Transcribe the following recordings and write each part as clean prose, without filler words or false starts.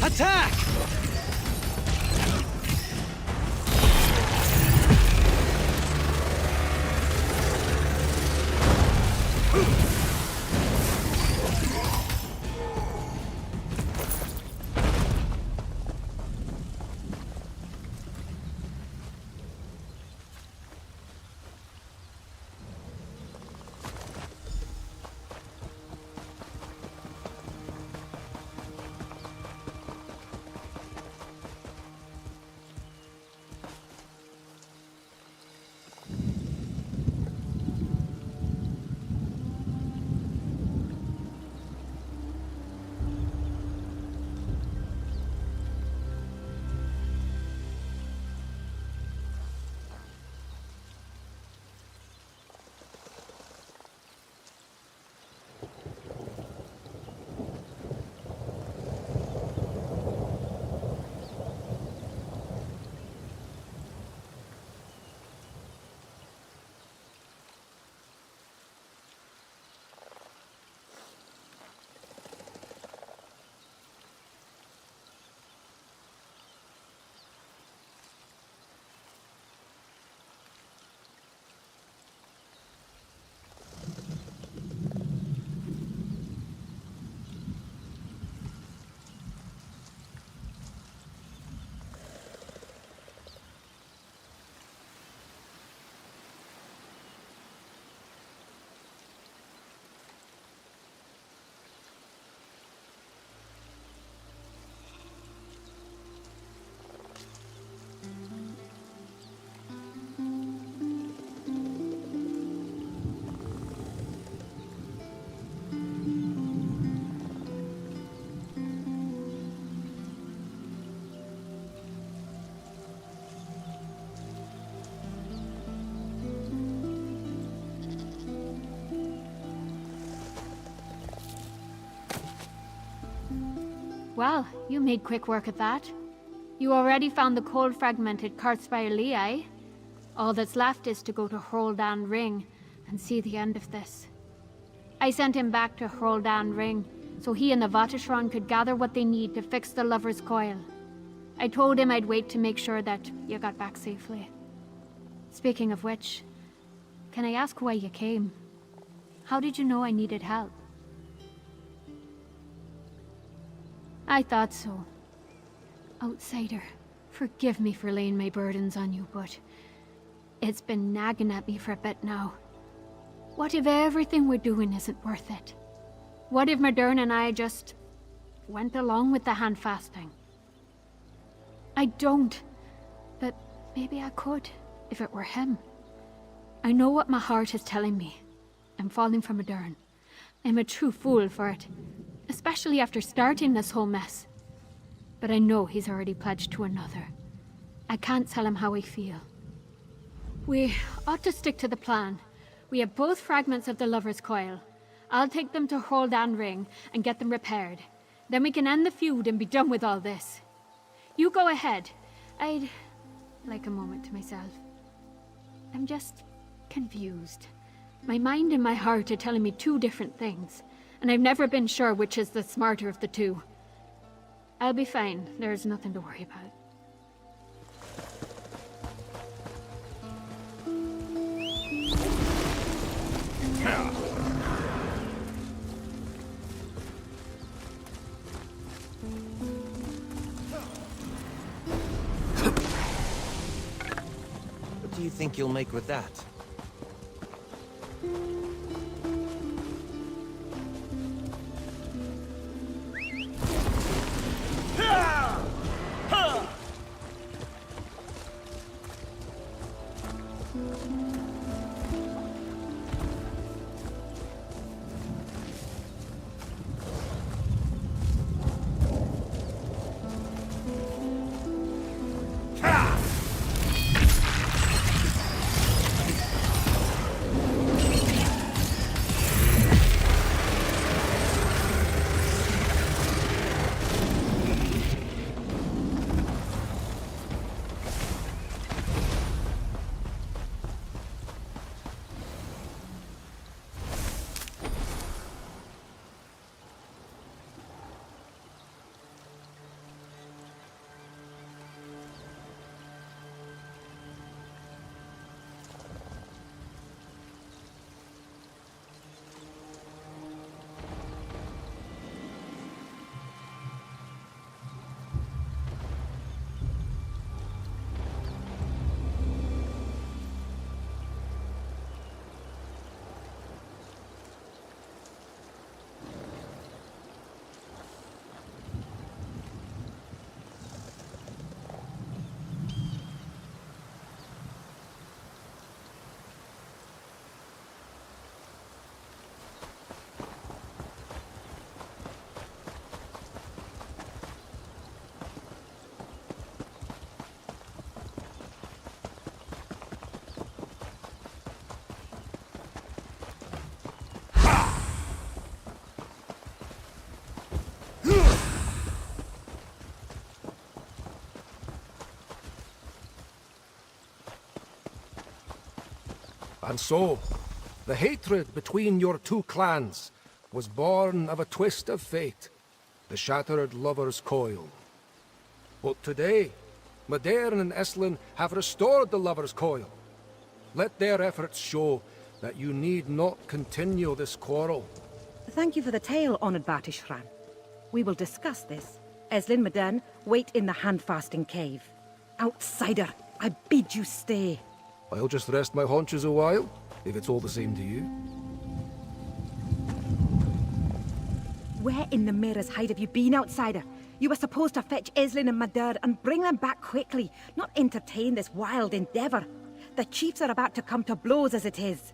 Attack! Well, you made quick work at that. You already found the cold fragmented Karlspire Lee, eh? All that's left is to go to Hroldan Ring and see the end of this. I sent him back to Hroldan Ring so he and the Vateshran could gather what they need to fix the Lover's Coil. I told him I'd wait to make sure that you got back safely. Speaking of which, can I ask why you came? How did you know I needed help? I thought so. Outsider, forgive me for laying my burdens on you, but it's been nagging at me for a bit now. What if everything we're doing isn't worth it? What if Modern and I just went along with the handfasting? I don't, but maybe I could, if it were him. I know what my heart is telling me. I'm falling for Modern. I'm a true fool for it, especially after starting this whole mess. But I know he's already pledged to another. I can't tell him how I feel. We ought to stick to the plan. We have both fragments of the Lover's Coil. I'll take them to Hroldan Ring and get them repaired. Then we can end the feud and be done with all this. You go ahead. I'd like a moment to myself. I'm just confused. My mind and my heart are telling me two different things, and I've never been sure which is the smarter of the two. I'll be fine. There's nothing to worry about. What do you think you'll make with that? And so, the hatred between your two clans was born of a twist of fate, the shattered Lover's Coil. But today, Modern and Eslin have restored the Lover's Coil. Let their efforts show that you need not continue this quarrel. Thank you for the tale, Honored Bartishran. We will discuss this. Eslin Modern, wait in the hand-fasting cave. Outsider, I bid you stay. I'll just rest my haunches a while, if it's all the same to you. Where in the Mirror's Hide have you been, Outsider? You were supposed to fetch Eslin and Maderd and bring them back quickly, not entertain this wild endeavor. The chiefs are about to come to blows as it is.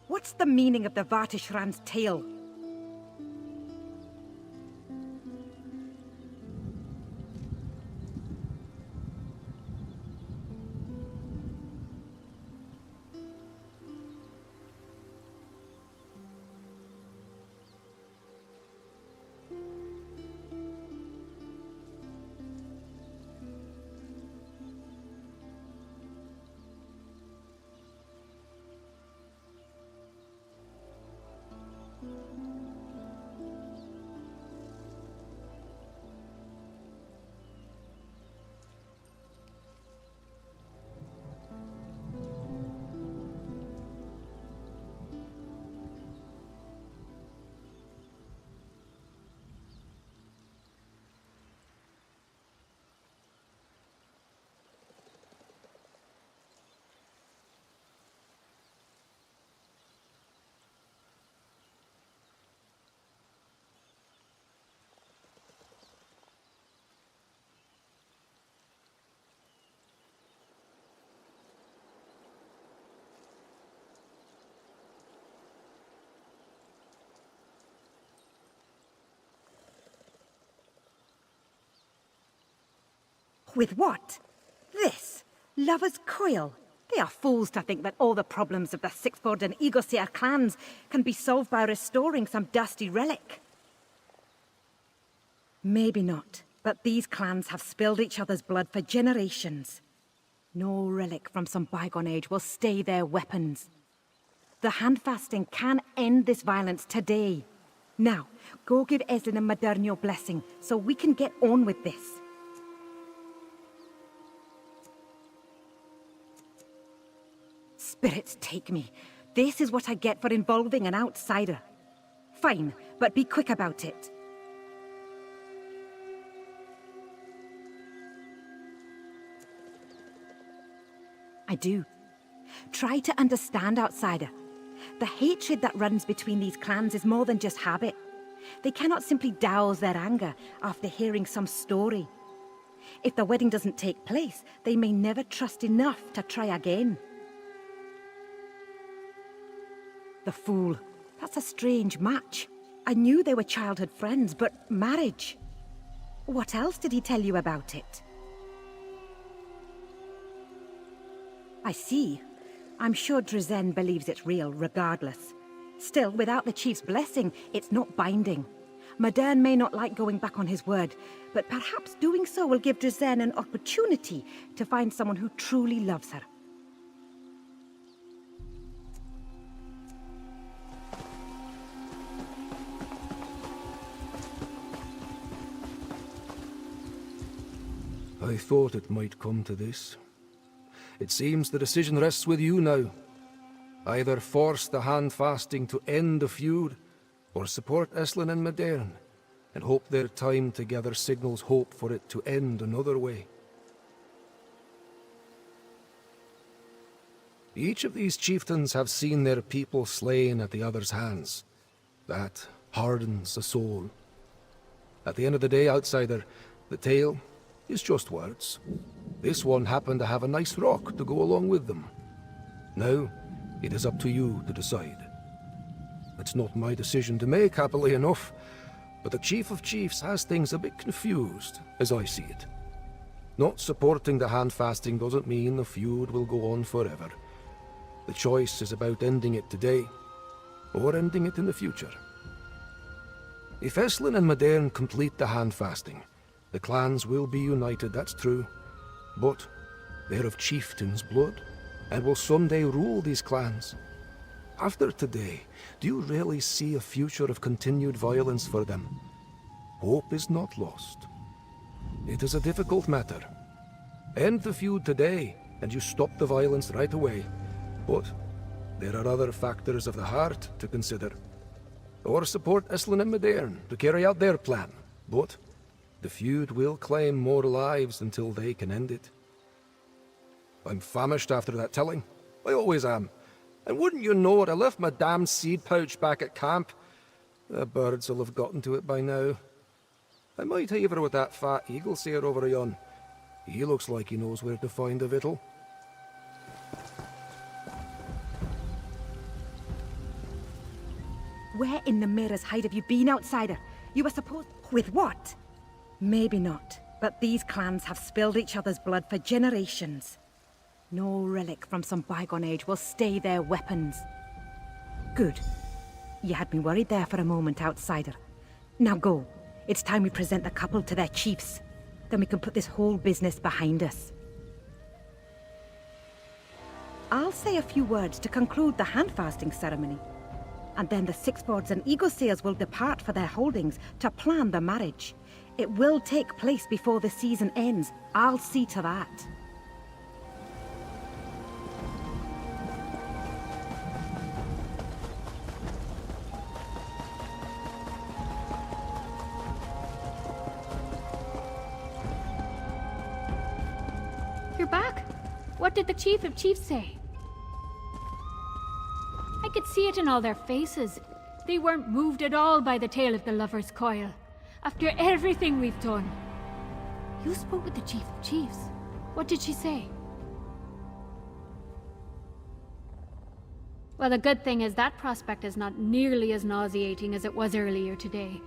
What's the meaning of the Vartishran's tale? With what? This? Lover's Coil? They are fools to think that all the problems of the Sixford and Eagleseer clans can be solved by restoring some dusty relic. Maybe not, but these clans have spilled each other's blood for generations. No relic from some bygone age will stay their weapons. The handfasting can end this violence today. Now, go give Eslin and Modern your blessing, so we can get on with this. Spirits take me. This is what I get for involving an outsider. Fine, but be quick about it. I do. Try to understand, outsider. The hatred that runs between these clans is more than just habit. They cannot simply douse their anger after hearing some story. If the wedding doesn't take place, they may never trust enough to try again. The fool. That's a strange match. I knew they were childhood friends, but marriage? What else did he tell you about it? I see. I'm sure Drizen believes it's real, regardless. Still, without the chief's blessing, it's not binding. Modern may not like going back on his word, but perhaps doing so will give Drizen an opportunity to find someone who truly loves her. I thought it might come to this. It seems the decision rests with you now. Either force the hand-fasting to end the feud, or support Eslin and Modern, and hope their time together signals hope for it to end another way. Each of these chieftains have seen their people slain at the other's hands. That hardens a soul. At the end of the day, outsider, the tale is just words. This one happened to have a nice rock to go along with them. Now, it is up to you to decide. It's not my decision to make, happily enough, but the Chief of Chiefs has things a bit confused, as I see it. Not supporting the hand-fasting doesn't mean the feud will go on forever. The choice is about ending it today, or ending it in the future. If Eslin and Modern complete the hand-fasting, the clans will be united, that's true. But they're of chieftains' blood, and will someday rule these clans. After today, do you really see a future of continued violence for them? Hope is not lost. It is a difficult matter. End the feud today, and you stop the violence right away. But there are other factors of the heart to consider. Or support Islin and Medern to carry out their plan. But the feud will claim more lives until they can end it. I'm famished after that telling. I always am. And wouldn't you know it, I left my damn seed pouch back at camp. The birds will have gotten to it by now. I might haver with that fat eagle seer over yon. He looks like he knows where to find the victual. Where in the mirror's hide have you been, outsider? You were supposed... With what? Maybe not, but these clans have spilled each other's blood for generations. No relic from some bygone age will stay their weapons. Good. You had me worried there for a moment, outsider. Now go. It's time we present the couple to their chiefs. Then we can put this whole business behind us. I'll say a few words to conclude the hand-fasting ceremony. And then the Sixfords and Eagle Seers will depart for their holdings to plan the marriage. It will take place before the season ends. I'll see to that. You're back? What did the Chief of Chiefs say? I could see it in all their faces. They weren't moved at all by the tale of the Lover's Coil. After everything we've done. You spoke with the Chief of Chiefs. What did she say? Well, the good thing is that prospect is not nearly as nauseating as it was earlier today.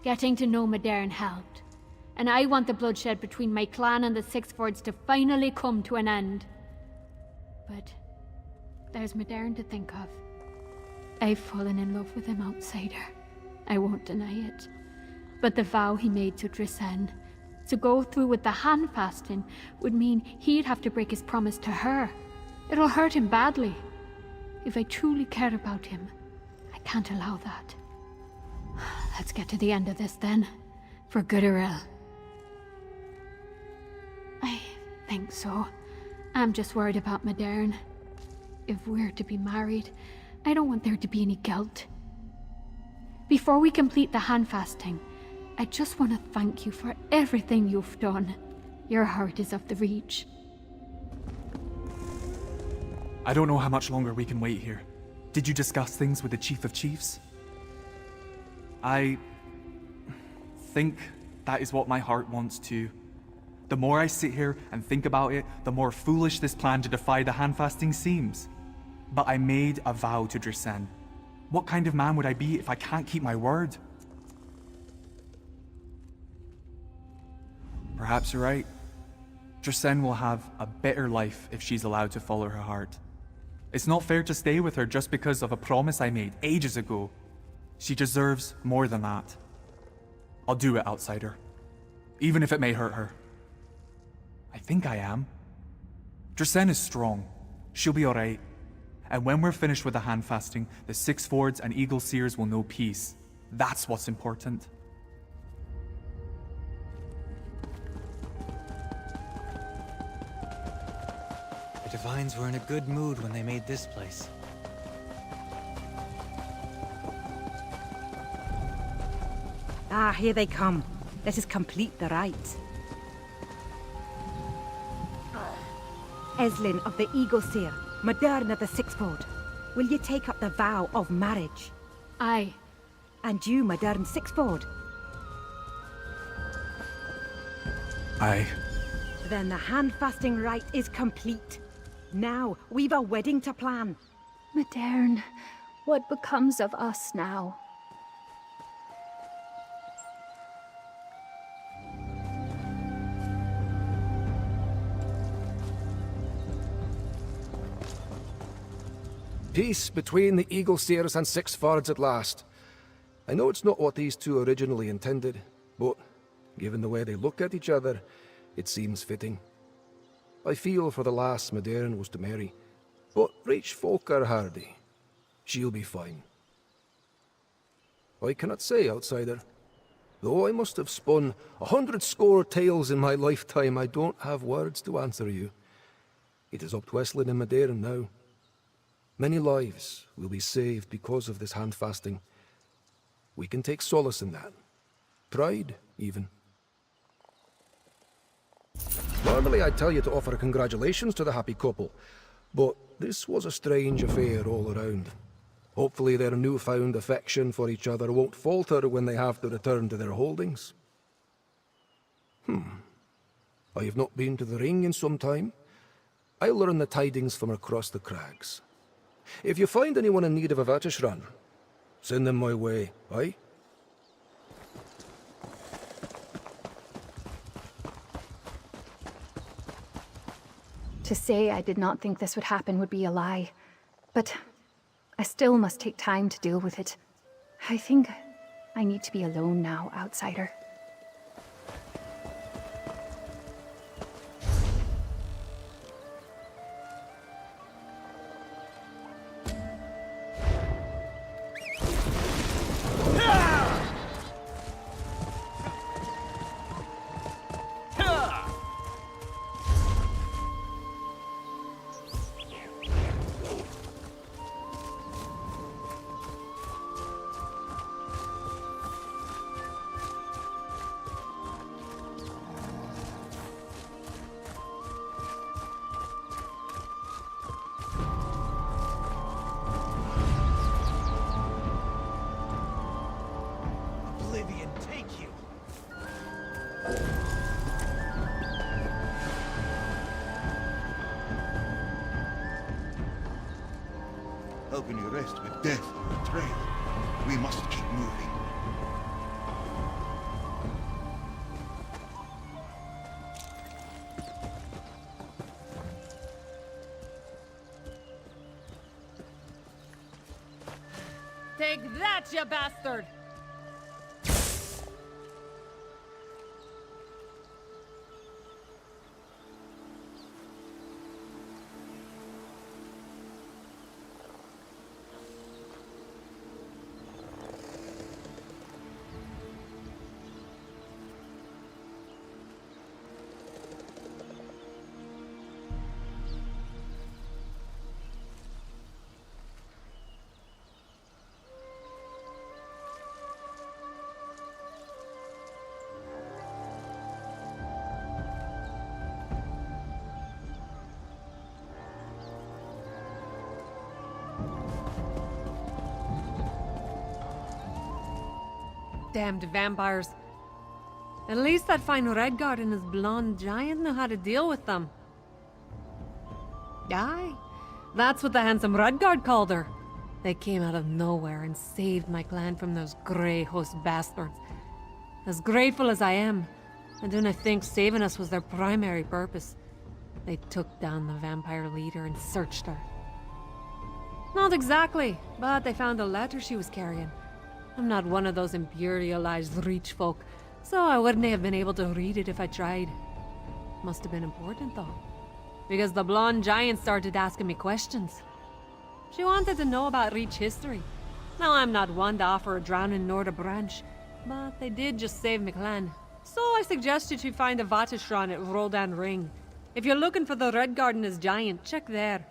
Getting to know Medern helped. And I want the bloodshed between my clan and the Sixfords to finally come to an end. But there's Medern to think of. I've fallen in love with him, outsider. I won't deny it. But the vow he made to Drisenne, to go through with the hand-fasting, would mean he'd have to break his promise to her. It'll hurt him badly. If I truly care about him, I can't allow that. Let's get to the end of this then, for good or ill. I think so. I'm just worried about Medern. If we're to be married, I don't want there to be any guilt. Before we complete the hand-fasting, I just want to thank you for everything you've done. Your heart is of the Reach. I don't know how much longer we can wait here. Did you discuss things with the Chief of Chiefs? I think that is what my heart wants too. The more I sit here and think about it, the more foolish this plan to defy the hand-fasting seems. But I made a vow to Drisenne. What kind of man would I be if I can't keep my word? Perhaps you're right. Drisenne will have a better life if she's allowed to follow her heart. It's not fair to stay with her just because of a promise I made ages ago. She deserves more than that. I'll do it, outsider. Even if it may hurt her. I think I am. Drisenne is strong. She'll be alright. And when we're finished with the hand-fasting, the Sixfords and Eagle Seers will know peace. That's what's important. The Divines were in a good mood when they made this place. Ah, here they come. Let us complete the rite. Eslin of the Eagle Seer, Medern of the Sixford, will you take up the vow of marriage? Aye. And you, Medern Sixford? Aye. Then the hand-fasting rite is complete. Now, we've a wedding to plan. Medern, what becomes of us now? Peace between the Eagle Seers and Sixfords at last. I know it's not what these two originally intended, but given the way they look at each other, it seems fitting. I feel for the lass Medern was to marry, but Reach folk are hardy. She'll be fine. I cannot say, outsider. Though I must have spun 100 score tales in my lifetime, I don't have words to answer you. It is up to Estlin and Medeirin now. Many lives will be saved because of this hand-fasting. We can take solace in that. Pride, even. Normally I'd tell you to offer congratulations to the happy couple, but this was a strange affair all around. Hopefully their newfound affection for each other won't falter when they have to return to their holdings. I have not been to the ring in some time. I'll learn the tidings from across the crags. If you find anyone in need of a Vatishran, send them my way, aye? To say I did not think this would happen would be a lie. But I still must take time to deal with it. I think I need to be alone now, outsider. Oblivion, take you! How can you rest with death on the trail? We must keep moving. Take that, you bastard! Damned vampires. At least that fine Redguard and his blonde giant knew how to deal with them. Aye, that's what the handsome Redguard called her. They came out of nowhere and saved my clan from those grey host bastards. As grateful as I am, I do not think saving us was their primary purpose. They took down the vampire leader and searched her. Not exactly, but they found a letter she was carrying. I'm not one of those imperialized Reach folk, so I wouldn't have been able to read it if I tried. Must have been important, though, because the blonde giant started asking me questions. She wanted to know about Reach history. Now, I'm not one to offer a drowning nor to branch, but they did just save my clan. So I suggested you find a Vatishran at Rodan Ring. If you're looking for the Redguard and his giant, check there.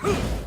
Huh!